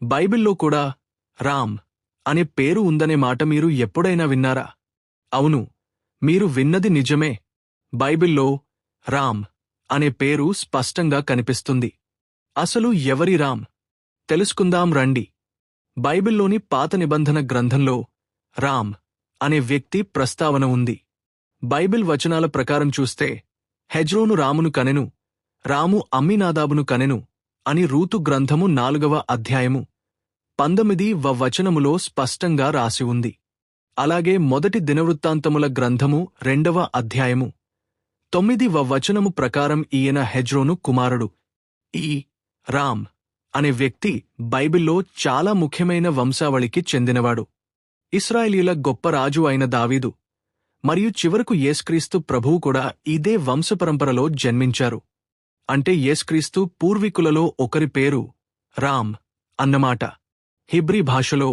బైబిల్లో కూడా రామ్ అనే పేరు ఉందనే మాట మీరు ఎప్పుడైనా విన్నారా? అవును, మీరు విన్నది నిజమే. బైబిల్లో రామ్ అనే పేరు స్పష్టంగా కనిపిస్తుంది. అసలు ఎవరి రామ్? తెలుసుకుందాం రండి. బైబిల్లోని పాత నిబంధన గ్రంథంలో రామ్ అనే వ్యక్తి ప్రస్తావన ఉంది. బైబిల్ వచనాల ప్రకారం చూస్తే హెజ్రోను రామును కనెను, రాము అమ్మినాదాబును కనెను అని రూతు గ్రంథము 4వ అధ్యాయము 19వ వచనములో స్పష్టంగా రాసి ఉంది. అలాగే మొదటి దినవృత్తాంతముల గ్రంథము 2వ అధ్యాయము 9వ వచనము ప్రకారం ఈయన హెజ్రోను కుమారుడు. ఈ రామ్ అనే వ్యక్తి బైబిల్లో చాలా ముఖ్యమైన వంశావళికి చెందినవాడు. ఇశ్రాయేలీయుల గొప్ప రాజు అయిన దావీదు మరియు చివరకు యేసుక్రీస్తు ప్రభువు కూడా ఇదే వంశపరంపరలో జన్మించారు. అంటే యేసుక్రీస్తు పూర్వీకులలో ఒకరి పేరు రామ్ అన్నమాట. హిబ్రీ భాషలో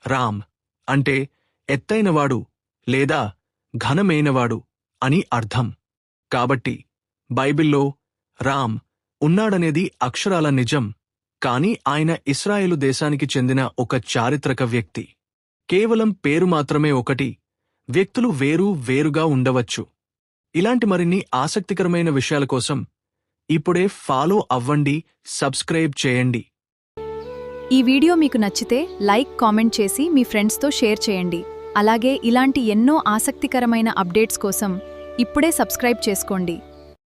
రామ్ అంటే ఎత్తైనవాడు లేదా ఘనమైనవాడు అని అర్థం. కాబట్టి బైబిల్లో రామ్ ఉన్నాడనేది అక్షరాల నిజం. కాని ఆయన ఇశ్రాయేలు దేశానికి చెందిన ఒక చారిత్రక వ్యక్తి. కేవలం పేరు మాత్రమే ఒకటి, వ్యక్తులు వేరుగా ఉండవచ్చు. ఇలాంటి మరిన్ని ఆసక్తికరమైన విషయాల కోసం ఇప్పుడే ఫాలో అవ్వండి, సబ్స్క్రైబ్ చేయండి. ఈ వీడియో మీకు నచ్చితే లైక్, కామెంట్ చేసి మీ ఫ్రెండ్స్తో షేర్ చేయండి. అలాగే ఇలాంటి ఎన్నో ఆసక్తికరమైన అప్డేట్స్ కోసం ఇప్పుడే సబ్స్క్రైబ్ చేసుకోండి.